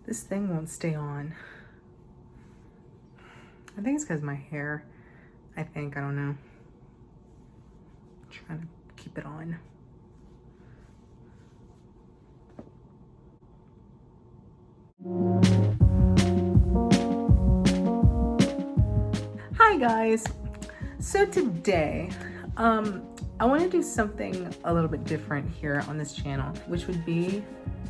This thing won't stay on. I think it's because my hair, I don't know. I'm trying to keep it on. Hi guys. So today, I want to do something a little bit different here on this channel, which would be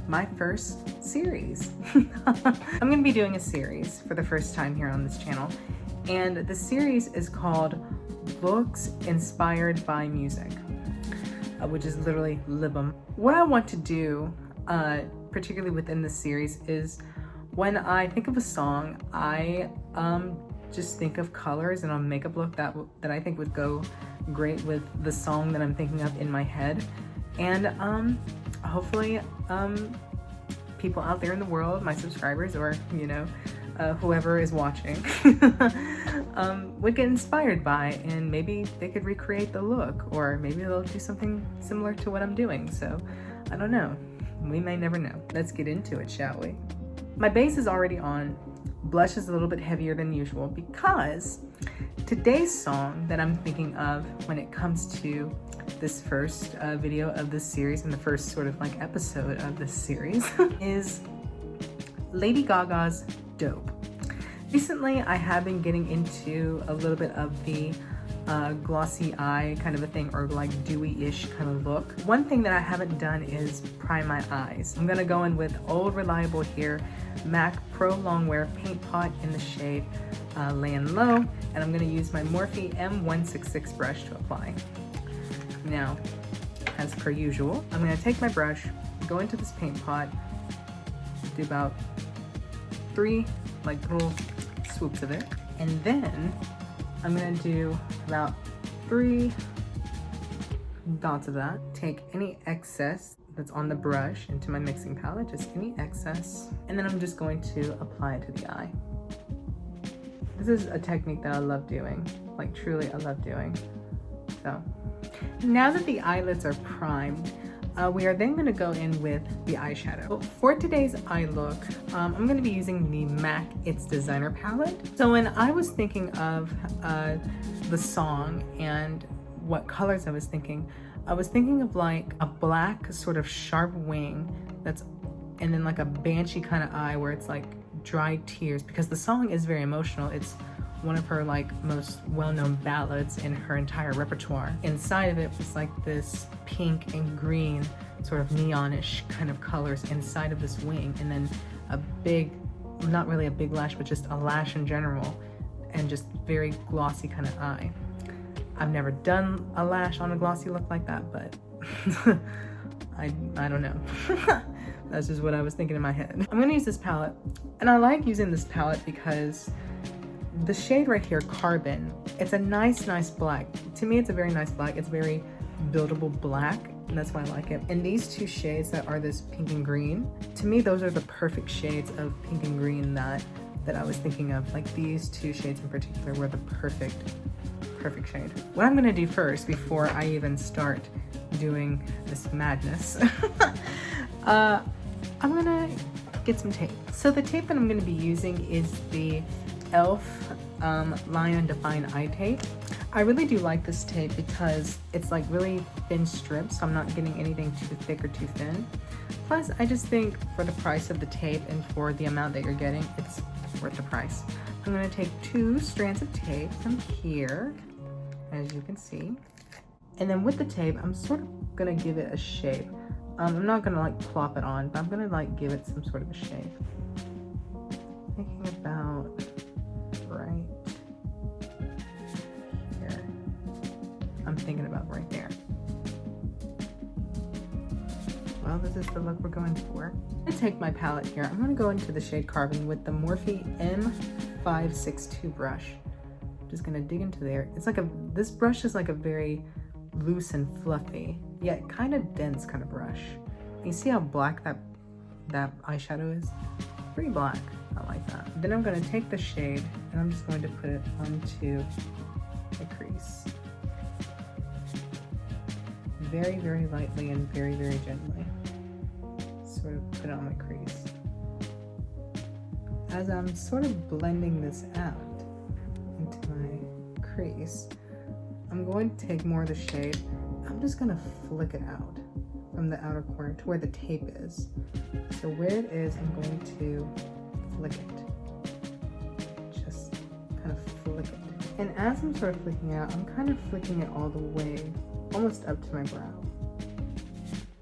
my first series. I'm going to be doing a series for the first time here on this channel, and the series is called Looks Inspired by Music, which is literally L.I.B.M. What I want to do, particularly within this series, is when I think of a song, I just think of colors and a makeup look that I think would go great with the song that I'm thinking of in my head. And hopefully people out there in the world, my subscribers, or you know, whoever is watching, would get inspired by, and maybe they could recreate the look, or maybe they'll do something similar to what I'm doing. So I don't know, we may never know. Let's get into it, shall we? My base is already on. Blush is a little bit heavier than usual because today's song that I'm thinking of when it comes to this first video of this series and the first sort of like episode of this series is Lady Gaga's Dope. Recently, I have been getting into a little bit of the glossy eye kind of a thing, or like dewy-ish kind of look. One thing that I haven't done is prime my eyes. I'm gonna go in with old reliable here, MAC Pro Longwear Paint Pot in the shade Laying Low, and I'm gonna use my Morphe M166 brush to apply. Now, as per usual, I'm gonna take my brush, go into this paint pot, do about 3 like little swoops of it, and then I'm gonna do about 3 dots of that. Take any excess that's on the brush into my mixing palette, just any excess, and then I'm just going to apply it to the eye. This is a technique that I love doing, like truly I love doing. So now that the eyelids are primed, we are then going to go in with the eyeshadow. For today's eye look, I'm going to be using the MAC It's Designer palette. So when I was thinking of the song and what colors I was thinking of like a black sort of sharp wing and then like a banshee kind of eye where it's like dry tears, because the song is very emotional. It's one of her like most well-known ballads in her entire repertoire. Inside of it was like this pink and green sort of neonish kind of colors inside of this wing, and then a big, not really a big lash, but just a lash in general, and just very glossy kind of eye. I've never done a lash on a glossy look like that, but I don't know. That's just what I was thinking in my head. I'm gonna use this palette, and I like using this palette because the shade right here, Carbon, it's a nice black. To me, it's a very nice black. It's very buildable black, and that's why I like it. And these 2 shades that are this pink and green, to me, those are the perfect shades of pink and green that I was thinking of. Like these 2 shades in particular were the perfect shade. What I'm gonna do first, before I even start doing this madness, I'm gonna get some tape. So the tape that I'm gonna be using is the E.L.F. Lion Define Eye Tape. I really do like this tape because it's like really thin strips, so I'm not getting anything too thick or too thin. Plus, I just think for the price of the tape and for the amount that you're getting, it's worth the price. I'm gonna take 2 strands of tape from here, as you can see. And then with the tape, I'm sort of gonna give it a shape. I'm not gonna like plop it on, but I'm gonna like give it some sort of a shape. Thinking about right here. I'm thinking about right there. Well, this is the look we're going for. I'm gonna take my palette here. I'm gonna go into the shade Carbon with the Morphe M562 brush. I'm just gonna dig into there. It's like this brush is like a very loose and fluffy, yet kind of dense kind of brush. You see how black that eyeshadow is? Pretty black. I like that. Then I'm going to take the shade and I'm just going to put it onto the crease. Very, very lightly and very, very gently. Sort of put it on my crease. as I'm sort of blending this out into my crease, I'm going to take more of the shade. I'm just gonna flick it out from the outer corner to where the tape is. So where it is, I'm going to flick it. Just kind of flick it. And as I'm sort of flicking it out, I'm kind of flicking it all the way, almost up to my brow.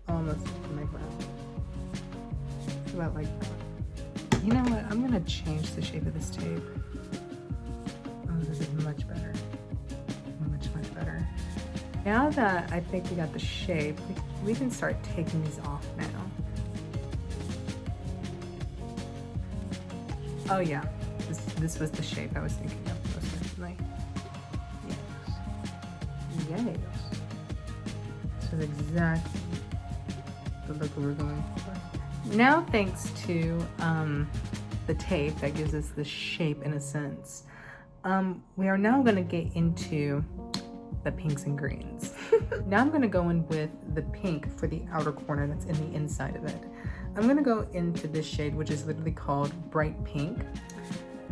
Almost up to my brow. It's about like that. You know what? I'm gonna change the shape of this tape. Oh, this is much better. Much better. Now that I think we got the shape, we can start taking these off now. Oh yeah, this was the shape I was thinking of most recently. Yes. So it's exactly the look we were going for. Now thanks to the tape that gives us the shape in a sense, we are now gonna get into the pinks and greens. Now I'm gonna go in with the pink for the outer corner that's in the inside of it. I'm gonna go into this shade, which is literally called Bright Pink,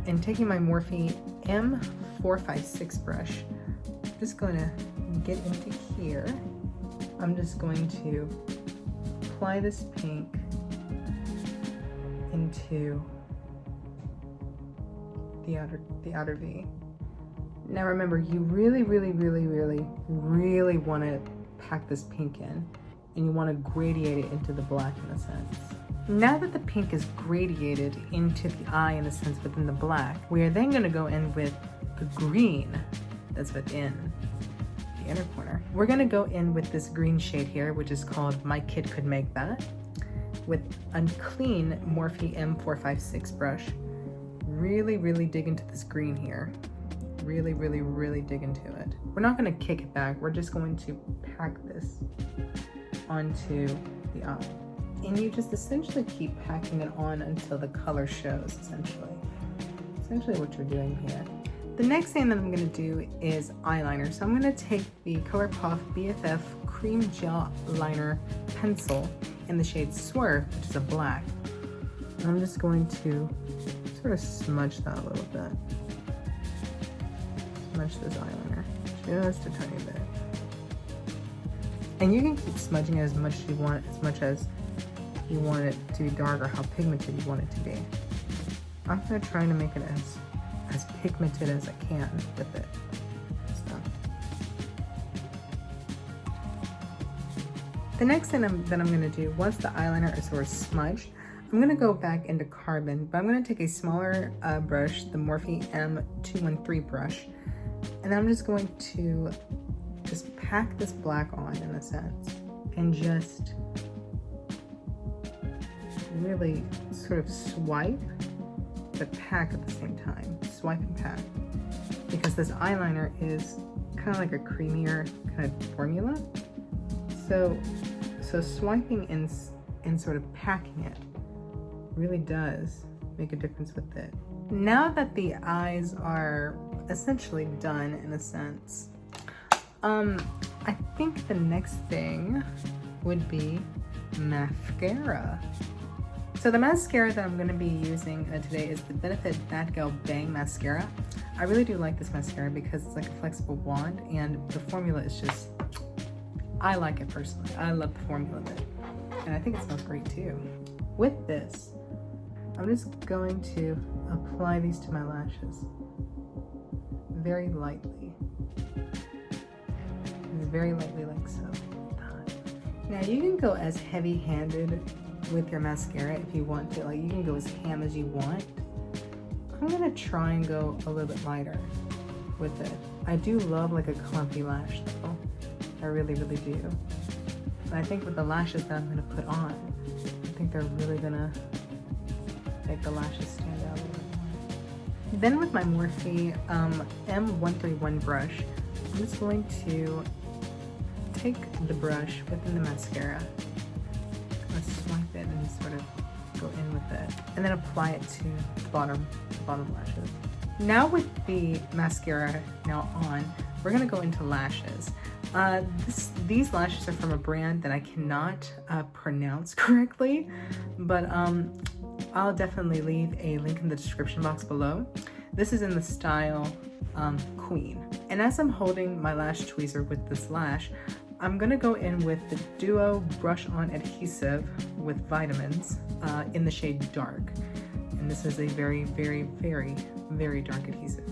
and taking my Morphe M456 brush, I'm just gonna get into here. I'm just going to apply this pink into the outer V. Now remember, you really want to pack this pink in, and you want to gradiate it into the black in a sense. Now that the pink is gradiated into the eye in a sense within the black, we are then going to go in with the green that's within the inner corner. We're going to go in with this green shade here, which is called My Kid Could Make That, with a clean Morphe M456 brush. Really dig into this green here. Really dig into it. We're not going to kick it back. We're just going to pack this onto the eye. And you just essentially keep packing it on until the color shows, essentially what you're doing here. The next thing that I'm going to do is eyeliner. So I'm going to take the ColourPop BFF Cream Gel Liner Pencil in the shade Swerve, which is a black. And I'm just going to sort of smudge that a little bit. Smudge this eyeliner just a tiny bit. And you can keep smudging it as much as you want, as much as you want it to be dark or how pigmented you want it to be. I'm gonna try to make it as pigmented as I can with it. So. The next thing that I'm gonna do, once the eyeliner is sort of smudged, I'm gonna go back into Carbon, but I'm gonna take a smaller brush, the Morphe M213 brush, and I'm just going to pack this black on in a sense, and just really sort of swipe but pack at the same time. Swipe and pack, because this eyeliner is kind of like a creamier kind of formula. So swiping and sort of packing it really does make a difference with it. Now that the eyes are essentially done in a sense, I think the next thing would be mascara. So the mascara that I'm going to be using today is the Benefit Bad Girl Bang Mascara. I really do like this mascara because it's like a flexible wand, and the formula is just, I like it personally. I love the formula of it, and I think it smells great too. With this, I'm just going to apply these to my lashes very lightly. Very lightly, like so. Now you can go as heavy-handed with your mascara if you want to. Like, you can go as ham as you want. I'm gonna try and go a little bit lighter with it. I do love like a clumpy lash though. I really do. And I think with the lashes that I'm gonna put on, I think they're really gonna make the lashes stand out a little bit more. Then with my Morphe M131 brush, I'm just going to take the brush within the mascara, kind of swipe it and sort of go in with it, and then apply it to the bottom lashes. Now with the mascara now on, we're gonna go into lashes. These lashes are from a brand that I cannot pronounce correctly, but I'll definitely leave a link in the description box below. This is in the style Queen. And as I'm holding my lash tweezer with this lash, I'm gonna go in with the Duo Brush On Adhesive with Vitamins in the shade Dark. And this is a very, very, very, very dark adhesive.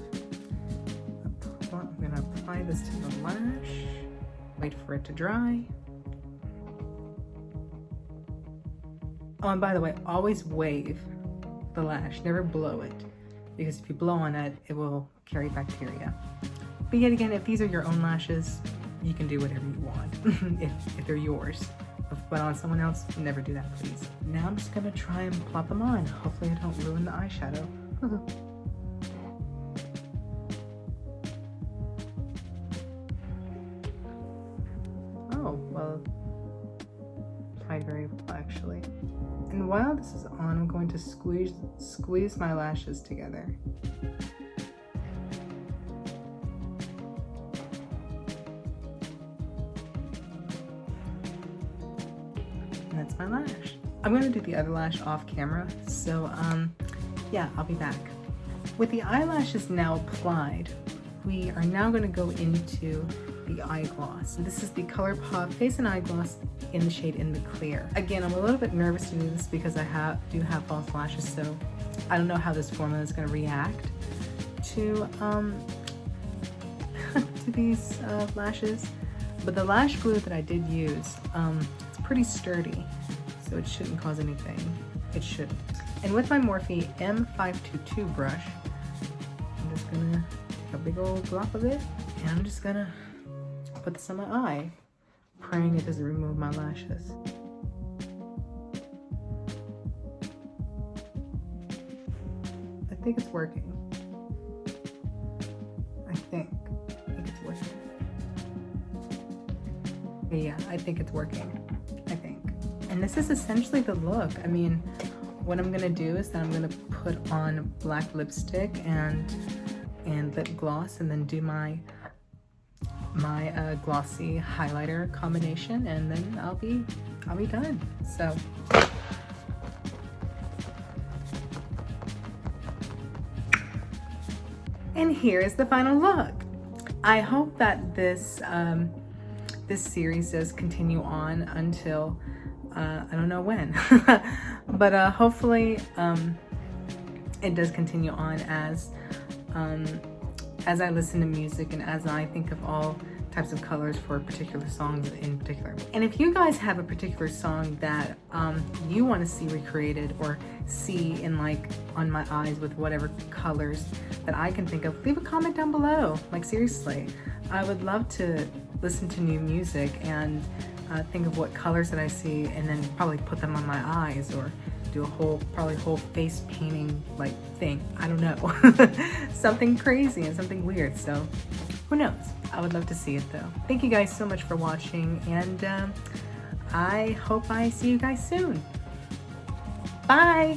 I'm gonna apply this to the lash, wait for it to dry. Oh, and by the way, always wave the lash, never blow it, because if you blow on it, it will carry bacteria. But yet again, if these are your own lashes, you can do whatever you want, if they're yours. But on someone else, never do that, please. Now I'm just gonna try and plop them on. Hopefully I don't ruin the eyeshadow. Oh, well, applied very well actually. And while this is on, I'm going to squeeze my lashes together. And that's my lash. I'm going to do the other lash off camera, so yeah, I'll be back. With the eyelashes now applied, we are now going to go into the eye gloss. This is the ColourPop Face and Eye Gloss in the shade In the Clear. Again, I'm a little bit nervous to do this because I do have false lashes, so I don't know how this formula is going to react to to these lashes. But the lash glue that I did use, it's pretty sturdy, so it shouldn't cause anything. It shouldn't. And with my Morphe M522 brush, I'm just gonna take a big old glop of it, and I'm just gonna put this on my eye, praying it doesn't remove my lashes. I think it's working. I think it's working. Yeah, I think it's working. I think. And this is essentially the look. I mean, what I'm gonna do is that I'm gonna put on black lipstick and lip gloss, and then do my glossy highlighter combination, and then I'll be done. So and here is the final look. I hope that this this series does continue on until I don't know when, but hopefully it does continue on as I listen to music and as I think of all types of colors for particular songs in particular. And if you guys have a particular song that you want to see recreated or see in like on my eyes with whatever colors that I can think of, leave a comment down below. Like seriously, I would love to listen to new music and think of what colors that I see, and then probably put them on my eyes, or do a probably whole face painting like thing. I don't know. Something crazy and something weird. So who knows? I would love to see it though. Thank you guys so much for watching, and I hope I see you guys soon. Bye.